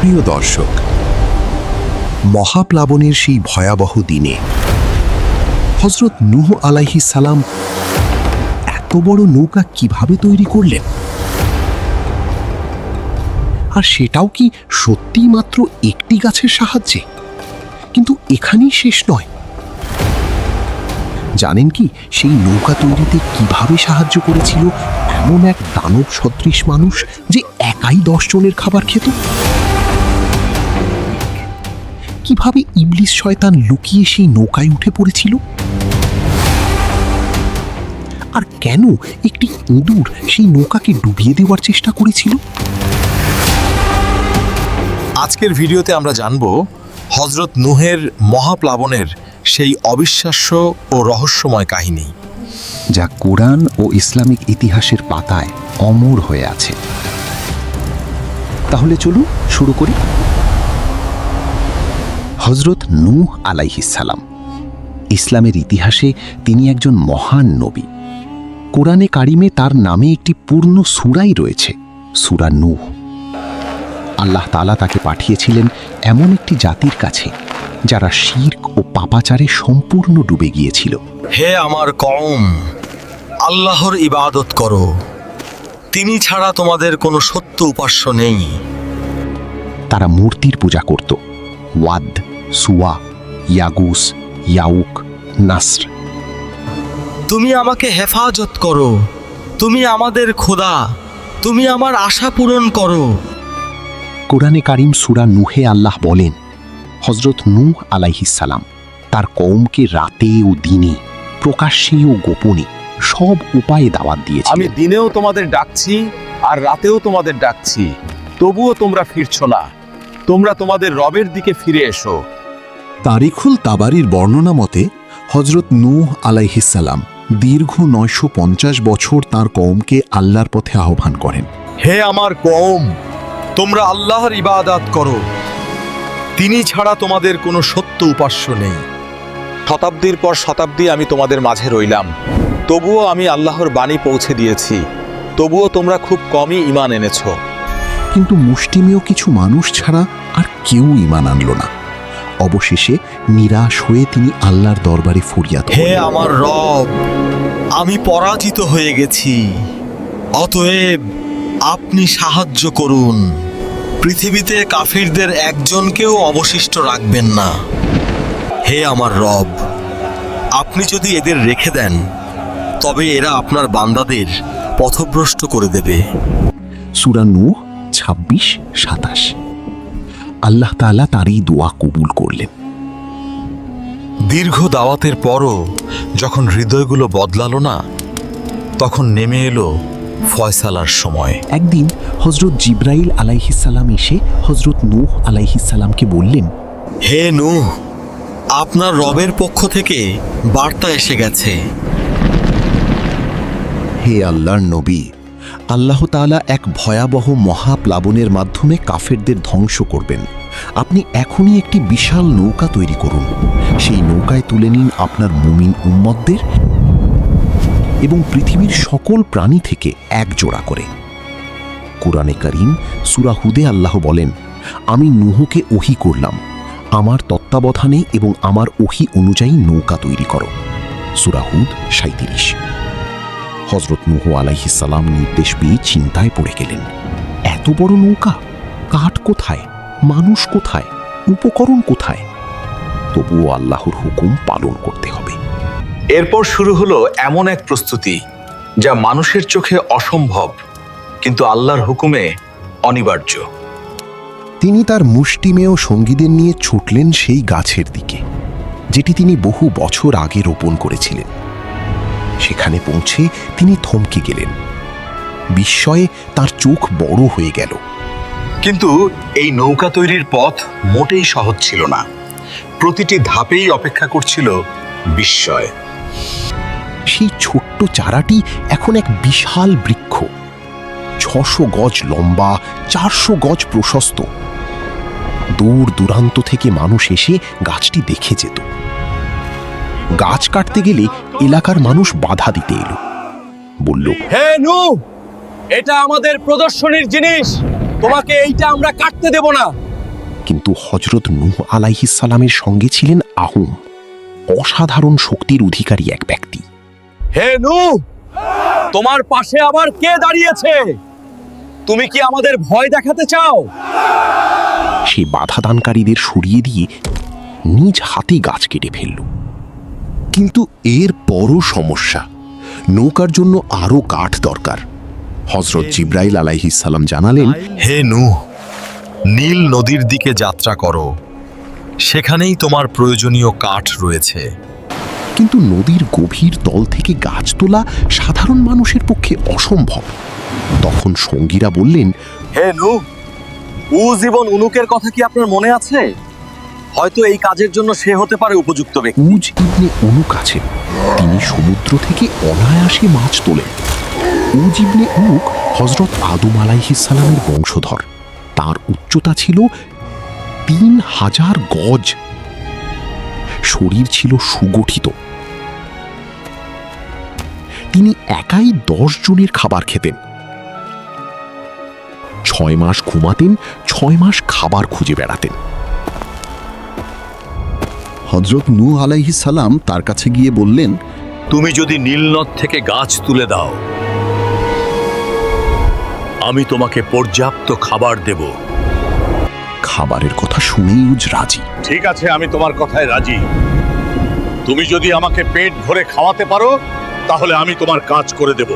প্রিয় দর্শক, মহাপ্লাবনের সেই ভয়াবহ দিনে হযরত নূহ আলাইহিস সালাম এত বড় নৌকা কিভাবে তৈরি করলেন? আর সেটাও কি সত্যিই মাত্র একটি গাছের সাহায্যে? কিন্তু এখানেই শেষ নয়। জানেন কি সেই নৌকা তৈরিতে কিভাবে সাহায্য করেছিল এমন এক দানব সদৃশ মানুষ যে একাই 10 জনের খাবার খেত? কিভাবে ইবলিস শয়তান লুকিয়ে সেই নৌকায় উঠে পড়েছিল? আর কেন একটি ইঁদুর সেই নৌকাকে ডুবিয়ে দেওয়ার চেষ্টা করেছিল? আজকের ভিডিওতে আমরা জানব হযরত নূহের মহাপ্লাবনের সেই অবিশ্বাস্য ও রহস্যময় কাহিনী, যা কোরআন ও ইসলামিক ইতিহাসের পাতায় অমর হয়ে আছে। তাহলে চলুন শুরু করি। হযরত নূহ আলাইহিস সালাম, ইসলামের ইতিহাসে তিনি একজন মহান নবী। কোরআনে কারিমে তার নামে একটি পূর্ণ সূরাই রয়েছে, সূরা নূহ। আল্লাহ তাআলা তাকে পাঠিয়েছিলেন এমন একটি জাতির কাছে যারা শিরক ও পাপাচারে সম্পূর্ণ ডুবে গিয়েছিল। হে আমার কওম, আল্লাহর ইবাদত করো, তিনি ছাড়া তোমাদের কোনো সত্য উপাস্য নেই। তারা মূর্তির পূজা করত, ওয়াদ, সুয়া, ইয়াগুস, ইয়াউক, নাসর। তুমি আমাকে হেফাজত করো, তুমি আমাদের খোদা, তুমি আমার আশা পূরণ করো। কোরআনে কারিম সূরা নূহে আল্লাহ বলেন, হযরত নূহ আলাইহিস সালাম তার কওমকে রাতে ও দিনে, প্রকাশ্যে ও গোপনে সব উপায়ে দাওয়াত আমি দিয়েছিলেন। দিনেও তোমাদের ডাকছি আর রাতেও তোমাদের ডাকছি, তবুও তোমরা ফিরছো না। তোমরা তোমাদের রবের দিকে ফিরে এসো। তারিখুল তাবারির বর্ণনা মতে হযরত নূহ আলাইহিস সালাম দীর্ঘ 950 বছর তার কওমকে আল্লাহর পথে আহ্বান করেন। হে আমার কওম, তোমরা আল্লাহর ইবাদত করো, তিনি ছাড়া তোমাদের কোনো সত্য উপাস্য নেই। শতাব্দীর পর শতাব্দী আমি তোমাদের মাঝে রইলাম, তবুও আমি আল্লাহর বাণী পৌঁছে দিয়েছি, তবুও তোমরা খুব কমই ঈমান এনেছো। কিন্তু মুষ্টিমেয় কিছু মানুষ ছাড়া আর কেউ ঈমান আনল না। অবশেষে নিরাশ হয়ে তিনি আল্লাহর দরবারে ফরিয়াদ হে করলেন। আমার রব, আমি পরাজিত হয়ে গেছি, অতএব আপনি সাহায্য করুন। পৃথিবীতে কাফিরদের একজনকেও অবশিষ্ট রাখবেন না। হে আমার রব, আপনি যদি এদের রেখে দেন তবে এরা আপনার বান্দাদের পথভ্রষ্ট করে দেবে। সূরা নূহ 26-27। আল্লাহ তাআলা তার এই দোয়া কবুল করলেন। দীর্ঘ দাওয়াতের পরও যখন হৃদয়গুলো বদলালো না, তখন নেমে এলো ফয়সালার সময়। একদিন হযরত জিবরাইল আলাইহিস সালাম এসে হযরত নূহ আলাইহিস সালামকে বললেন, হে নূহ, আপনার রবের পক্ষ থেকে বার্তা এসে গেছে। হে আল্লাহর নবী, আল্লাহ তাআলা এক ভয়াবহ মহাপ্লাবনের মাধ্যমে কাফেরদের ধ্বংস করবেন। আপনি এখনই একটি বিশাল নৌকা তৈরি করুন, সেই নৌকায় তুলে নিন আপনার মুমিন উম্মতদের এবং পৃথিবীর সকল প্রাণী থেকে এক জোড়া করে। কোরআনে কারীম সূরা হুদে আল্লাহ বলেন, আমি নূহকে ওহী করলাম, আমার তত্ত্বাবধানে এবং আমার ওহী অনুযায়ী নৌকা তৈরি করো। সূরা হুদ 37। হযরত নূহ আলাইহিস সালাম নির্দেশ পেয়ে চিন্তায় পড়ে গেলেন। এত বড় নৌকা, কাঠ কোথায়, মানুষ কোথায়, উপকরণ কোথায়? তবুও আল্লাহর হুকুম পালন করতে হবে। এরপর শুরু হলো এমন এক প্রস্তুতি যা মানুষের চোখে অসম্ভব, কিন্তু আল্লাহর হুকুমে অনিবার্য। তিনি তার মুষ্টিমেয় সঙ্গীদের নিয়ে ছুটলেন সেই গাছের দিকে, যেটি তিনি বহু বছর আগে রোপণ করেছিলেন। সেখানে পৌঁছে তিনি থমকে গেলেন। বিস্ময়ে তার চোখ বড় হয়ে গেল। কিন্তু এই নৌকা তৈরির পথ মোটেই সহজ ছিল না। প্রতিটি ধাপেই অপেক্ষা করছিল বিস্ময়। সেই ছোট্ট চারাটি এখন এক বিশাল বৃক্ষ, 600 গজ লম্বা, 400 গজ প্রশস্ত। দূর দূরান্ত থেকে মানুষ এসে গাছটি দেখে যেত। গাছ কাটতে গেলে এলাকার মানুষ বাধা দিতে এলো, বলল, হে নূহ, এটা আমাদের প্রদর্শনীর জিনিস, তোমাকে এইটা আমরা কাটতে দেব না। কিন্তু হজরত নূহ আলাইহিসসালামের সঙ্গে ছিলেন আহুম, অসাধারণ শক্তির অধিকারী এক ব্যক্তি। হে নূহ, তোমার পাশে আবার কে দাঁড়িয়েছে? তুমি কি আমাদের ভয় দেখাতে চাও? সে বাধাদানকারীদের সরিয়ে দিয়ে নিজ হাতে গাছ কেটে ফেলল। কিন্তু এর বড় সমস্যা, নৌকার জন্য আরও কাঠ দরকার। হজরত জিব্রাইল আলাইহিসসালাম জানালেন, হে নূহ, নীল নদীর দিকে যাত্রা করো, সেখানেই তোমার প্রয়োজনীয় কাঠ রয়েছে। কিন্তু নদীর গভীর তল থেকে গাছ তোলা সাধারণ মানুষের পক্ষে অসম্ভব। তখন সঙ্গীরা বললেন, হে নূহ, উজ ইবন উনুকের কথা কি আপনার মনে আছে? হয়তো এই কাজের জন্য সে হতে পারে উপযুক্ত ব্যক্তি। উজ ইবনে উনুক আছেন, তিনি সমুদ্র থেকে অনায়াসে মাছ তোলেন। উজ ইবনে উনুক হজরত আদম আলাইহিসসালামের বংশধর। তার উচ্চতা ছিল 3000 গজ, শরীর ছিল সুগঠিত। তিনি একাই 10 জনের খাবার খেতেন। 6 মাস ঘুমাতেন, 6 মাস খাবার খুঁজে বেড়াতেন। হজরত নূহ আলাইহিসসালাম তার কাছে গিয়ে বললেন, তুমি যদি নীলনদ থেকে গাছ তুলে দাও, আমি তোমাকে পর্যাপ্ত খাবার দেব। খাবারের কথা শুনেই উজ রাজি। ঠিক আছে, আমি তোমার কথায় রাজি। তুমি যদি আমাকে পেট ভরে খাওয়াতে পারো, তাহলে আমি তোমার কাজ করে দেব।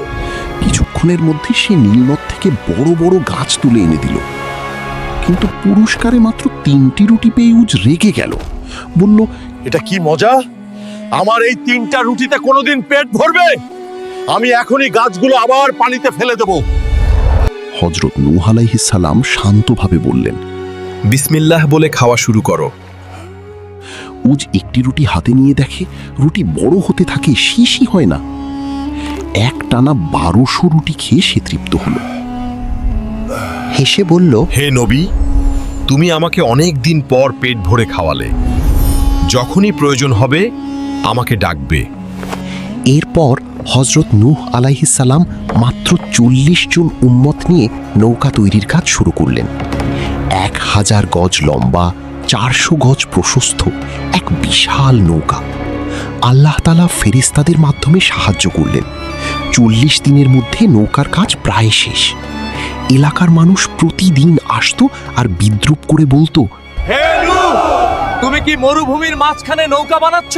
কিছুক্ষণের মধ্যে সে নীলনদ থেকে বড় বড় গাছ তুলে এনে দিল। কিন্তু পুরস্কারে মাত্র 3টি রুটি পেয়ে উজ রেগে গেল। বলল, এটা কি মজা! আমার এই 3টা রুটিতে কোনোদিন পেট ভরবে? আমি এখনই গাছগুলো আবার পানিতে ফেলে দেব। হজরত নূহ আলাইহিসসালাম শান্তভাবে বললেন, বিসমিল্লাহ বলে খাওয়া শুরু করো। উজ একটি রুটি হাতে নিয়ে দেখে রুটি বড় হতে থাকে, শেষই হয় না। একটানা 1200 রুটি খেয়ে সে তৃপ্ত হল। হেসে বলল, হে নবী, তুমি আমাকে অনেক দিন পর পেট ভরে খাওয়ালে। যখনই প্রয়োজন হবে আমাকে ডাকবে। এরপর হজরত নূহ আলাইহিসসালাম মাত্র 40 জন উম্মত নিয়ে নৌকা তৈরির কাজ শুরু করলেন। 1000 গজ লম্বা, 400 গজ প্রশস্ত এক বিশাল নৌকা। আল্লাহ তাআলা ফেরেশতাদের মাধ্যমে সাহায্য করলেন। 40 দিনের মধ্যে নৌকার কাজ প্রায় শেষ। এলাকার মানুষ প্রতিদিন আসতো আর বিদ্রূপ করে বলতো, হে নূহ, তুমি কি মরুভূমির মাঝখানে নৌকা বানাচ্ছ?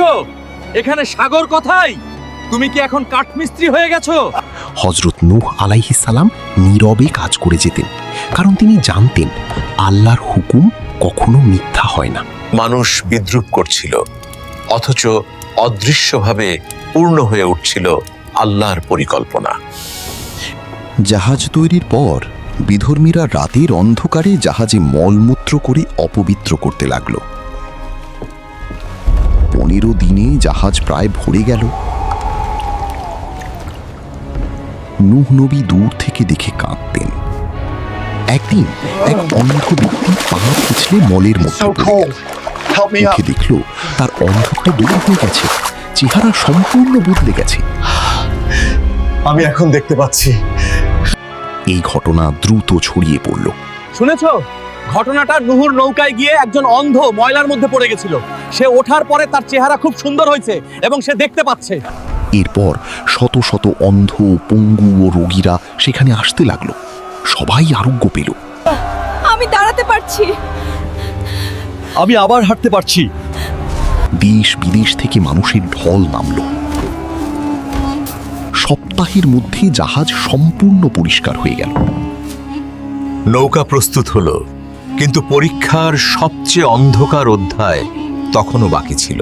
এখানে সাগর কোথায়? তুমি কি এখন কাঠমিস্ত্রি হয়ে গেছো? হজরত নূহ আলাইহিসসালাম নীরবে কাজ করে যেতেন, কারণ তিনি জানতেন আল্লাহর হুকুম কখনো মিথ্যা হয় না। মানুষ বিদ্রূপ করছিল, অথচ অদৃশ্যভাবে পূর্ণ হয়ে উঠছিল আল্লাহর পরিকল্পনা। জাহাজ তৈরির পর বিধর্মীরা রাতের অন্ধকারে জাহাজে মলমূত্র করে অপবিত্র করতে লাগল। 15 দিনে জাহাজ প্রায় ভরে গেল। নূহ নবী দূর থেকে দেখে কাঁদতেন। একদিন এক অন্ধ ব্যক্তি পা পিছলে মলের মধ্যে পড়ে গেল। উঠে দেখল তার অন্ধত্ব দূর হয়ে গেছে, চেহারা সম্পূর্ণ বদলে গেছে। আমি এখন দেখতে পাচ্ছি। এই ঘটনা দ্রুত ছড়িয়ে পড়ল। শুনেছো? ঘটনাটা নূহুর নৌকায় গিয়ে একজন অন্ধ ময়লার মধ্যে পড়ে গেছিল। সে ওঠার পরে তার চেহারা খুব সুন্দর হয়েছে এবং সে দেখতে পাচ্ছে। এরপর শত শত অন্ধ, পঙ্গু ও রোগীরা সেখানে আসতে লাগলো। সবাই আরোগ্য পেল। আমি দাঁড়াতে পারছি। আমি আবার হাঁটতে পারছি। দেশ বিদেশ থেকে মানুষের ঢল নামল। সপ্তাহের মধ্যে জাহাজ সম্পূর্ণ পরিষ্কার হয়ে গেল। নৌকা প্রস্তুত হলো, কিন্তু পরীক্ষার সবচেয়ে অন্ধকার অধ্যায় তখনও বাকি ছিল।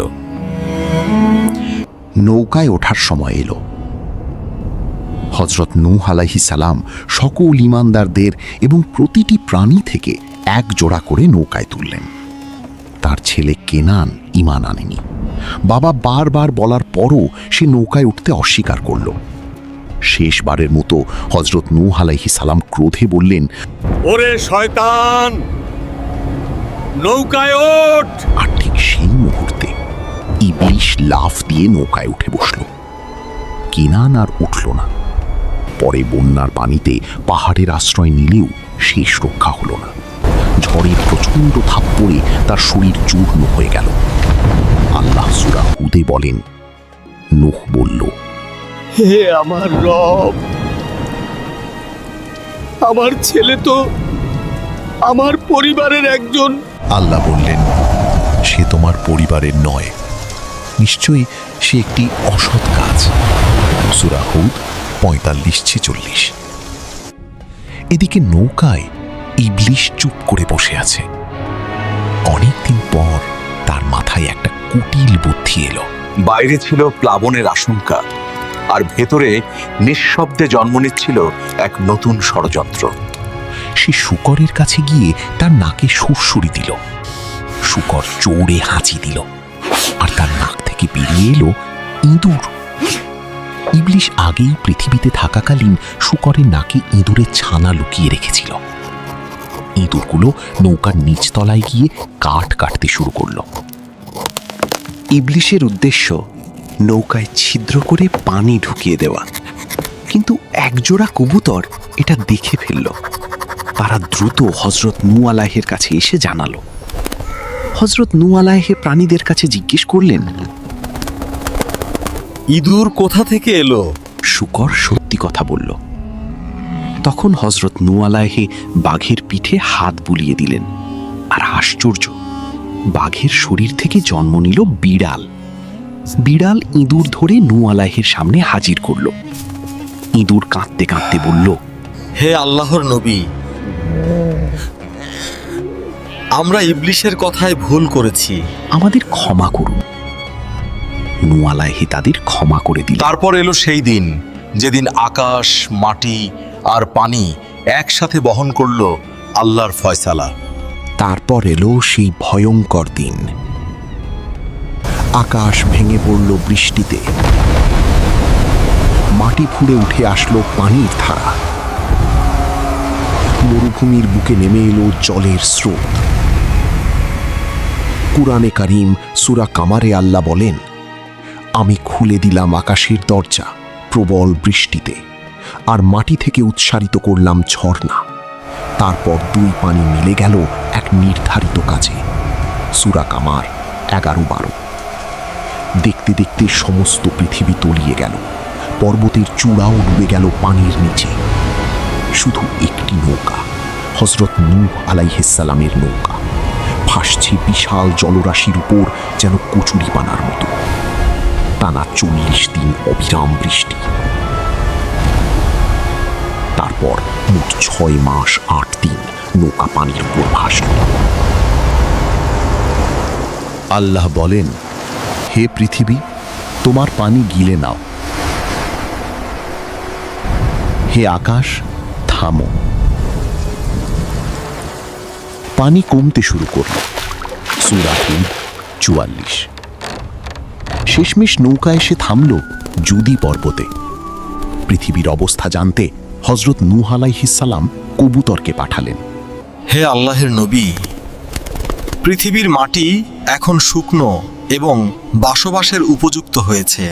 নৌকায় ওঠার সময় এলো। হজরত নূহ আলাইহিসসালাম সকল ঈমানদারদের এবং প্রতিটি প্রাণী থেকে এক জোড়া করে নৌকায় তুললেন। তার ছেলে কেনান ঈমান আনেনি। বাবা বারবার বলার পরও সে নৌকায় উঠতে অস্বীকার করল। শেষবারের মতো হজরত নূহ আলাইহিসসালাম ক্রোধে বললেন, ওরে শয়তান, নৌকায় ওঠ! আর ঠিক সেই মুহূর্তে ইবলিশ লাফ দিয়ে নৌকায় উঠে বসল। কেনান আর উঠল না। পরে বন্যার পানিতে পাহাড়ের আশ্রয় নিলেও শেষ রক্ষা হলো না। ঝড়ের প্রচণ্ড থাপ্পড়ে তার শরীর চূর্ণ হয়ে গেল। আল্লাহ সূরা হুদে বলেন, নূহ বলল, হে আমার রব, আমার ছেলে তো আমার পরিবারের একজন। আল্লাহ বললেন, সে তোমার পরিবারের নয়, নিশ্চয়ই সে একটি অসৎ কাজ। সূরা হুদ 45-46। এদিকে নৌকায় ইবলিশ চুপ করে বসে আছে। অনেকদিন পর তার মাথায় একটা কুটিল বুদ্ধি এলো। বাইরে ছিল প্লাবনের আশঙ্কা, আর ভেতরে নিঃশব্দে জন্ম নিচ্ছিল এক নতুন ষড়যন্ত্র। সে শূকরের কাছে গিয়ে তার নাকে সুরসুরি দিল। শূকর জোরে হাঁচি দিল, আর তার নাক থেকে বেরিয়ে এলো ইঁদুর। ইবলিশ আগেই পৃথিবীতে থাকাকালীন শূকরের নাকে ইঁদুরের ছানা লুকিয়ে রেখেছিল। ইঁদুরগুলো নৌকার নিচতলায় গিয়ে কাঠ কাটতে শুরু করলো। ইবলিশের উদ্দেশ্য নৌকায় ছিদ্র করে পানি ঢুকিয়ে দেওয়া, কিন্তু একজোড়া কবুতর এটা দেখে ফেলল। তারা দ্রুত হযরত নূহ আলাইহির কাছে এসে জানালো। হযরত নূহ আলাইহি প্রাণীদের কাছে জিজ্ঞেস করলেন, ইঁদুর কোথা থেকে এলো? শূকর সত্যি কথা বলল। তখন হযরত নূহ আলাইহি বাঘের পিঠে হাত বুলিয়ে দিলেন, আর আশ্চর্য, বাঘের শরীর থেকে জন্ম নিল বিড়াল। বিড়াল ইঁদুর ধরে নূহ আলাইহির সামনে হাজির করল। ইঁদুর কাঁদতে কাঁদতে বলল, হে আল্লাহর নবী, আমরা ইবলিশের কথায় ভুল করেছি, আমাদের ক্ষমা করুন। নূহ আলাইহি তাদের ক্ষমা করে দিলেন। তারপর এলো সেই দিন যেদিন আকাশ, মাটি আর পানি একসাথে বহন করলো আল্লাহর ফয়সালা। তারপর এলো সেই ভয়ঙ্কর দিন। আকাশ ভেঙে পড়ল বৃষ্টিতে, মাটি ফুঁড়ে উঠে আসলো পানির ধারা, মরুভূমির বুকে নেমে এলো জলের স্রোত। কুরআনে কারীম সূরা কামারে আল্লাহ বলেন, আমি খুলে দিলাম আকাশের দরজা প্রবল বৃষ্টিতে, আর মাটি থেকে উৎসারিত করলাম ঝর্ণা। তারপর দুই পানি মিলে গেল এক নির্ধারিত কাজে। সূরা কামার 11-12। দেখতে দেখতে সমস্ত পৃথিবী তলিয়ে গেল, পর্বতের চূড়াও ডুবে গেল পানির নিচে। শুধু একটি নৌকা, হযরত নূহ আলাইহিস সালামের নৌকা, ভাসছে বিশাল জলরাশির উপর যেন কচুরিপানার মতো। টানা 40 দিন অবিরাম বৃষ্টি। তারপর মোট 6 মাস 8 দিন নৌকা পানির উপর ভাসল। আল্লাহ বলেন, হে পৃথিবী, তোমার পানি গিলে নাও। হে আকাশ, থামো। পানি কমতে শুরু করল। সূরা হুদ 44। শেষমেশ নৌকা এসে থামল জুদি পর্বতে। পৃথিবীর অবস্থা জানতে হযরত নূহ আলাইহিস সালাম কবুতরকে পাঠালেন। হে আল্লাহের নবী, পৃথিবীর মাটি এখন শুকনো এবং বসবাসের উপযুক্ত হয়েছে।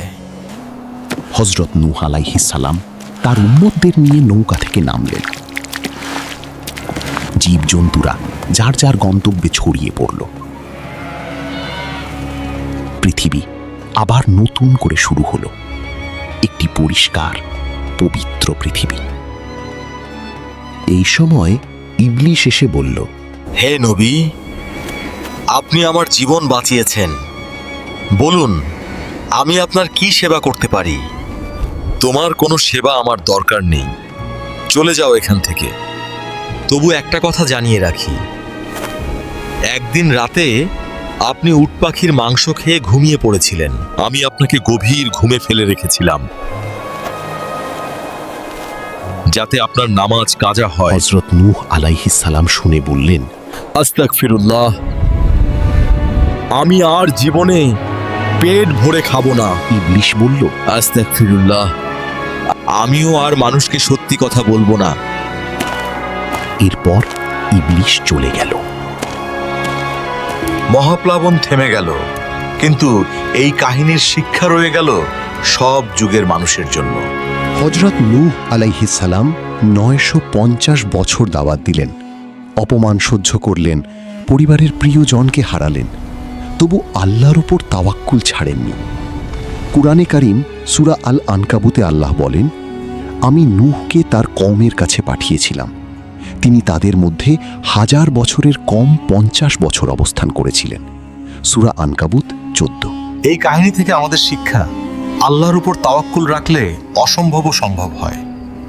হযরত নূহ আলাইহিস সালাম তার উম্মতদের নিয়ে নৌকা থেকে নামলেন। জীবজন্তুরা যার যার গন্তব্যে ছড়িয়ে পড়ল। পৃথিবী আবার নতুন করে শুরু হলো, একটি পরিষ্কার পবিত্র পৃথিবী। এই সময় ইবলিশ এসে বলল, হে নবী, আপনি আমার জীবন বাঁচিয়েছেন, বলুন আমি আপনার কি সেবা করতে পারি? তোমার কোনো সেবা আমার দরকার নেই, চলে যাও এখান থেকে। তবু একটা কথা জানিয়ে রাখি, একদিন রাতে আপনি উট পাখির মাংস খেয়ে ঘুমিয়ে পড়েছিলেন। আমি আপনাকে গভীর ঘুমে ফেলে রেখেছিলাম যাতে আপনার নামাজ কাজা হয়। হযরত নূহ আলাইহিস সালাম শুনে বললেন, আস্তাগফিরুল্লাহ, আমি আর জীবনে পেট ভরে খাবো না। ইবলিশ বলল, আস্তাগফিরুল্লাহ, আমিও আর মানুষকে সত্যি কথা বলবো না। এরপর ইবলিশ চলে গেল। মহাপ্লাবন থেমে গেল, কিন্তু এই কাহিনীর শিক্ষা রয়ে গেল সব যুগের মানুষের জন্য। হযরত নূহ আলাইহিস সালাম 950 বছর দাওয়াত দিলেন, অপমান সহ্য করলেন, পরিবারের প্রিয়জনকে হারালেন, তবু আল্লাহর উপর তাওয়াক্কুল ছাড়েননি। কুরআনে কারীম সূরা আল আনকাবুতে আল্লাহ বলেন, আমি নূহকে তার কওমের কাছে পাঠিয়েছিলাম। তিনি তাদের মধ্যে 1000 বছরের কম 50 বছর অবস্থান করেছিলেন। সূরা আনকাবুত 14। এই কাহিনী থেকে আমাদের শিক্ষা, আল্লাহর উপর তাওয়াক্কুল রাখলে অসম্ভবও সম্ভব হয়।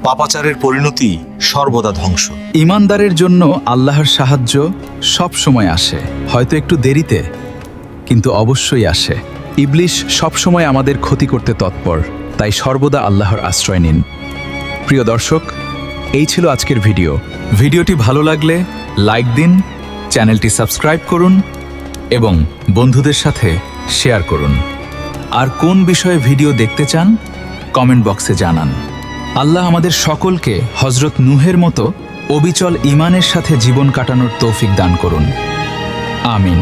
পাপাচারের পরিণতি সর্বদা ধ্বংস। ঈমানদারের জন্য আল্লাহর সাহায্য সব সময় আসে, হয়তো একটু দেরিতে, কিন্তু অবশ্যই আসে। ইবলিশ সবসময় আমাদের ক্ষতি করতে তৎপর, তাই সর্বদা আল্লাহর আশ্রয় নিন। প্রিয় দর্শক, এই ছিল আজকের ভিডিও। ভিডিওটি ভালো লাগলে লাইক দিন, চ্যানেলটি সাবস্ক্রাইব করুন এবং বন্ধুদের সাথে শেয়ার করুন। আর কোন বিষয়ে ভিডিও দেখতে চান কমেন্ট বক্সে জানান। আল্লাহ আমাদের সকলকে হযরত নূহের মতো অবিচল ঈমানের সাথে জীবন কাটানোর তৌফিক দান করুন। আমিন।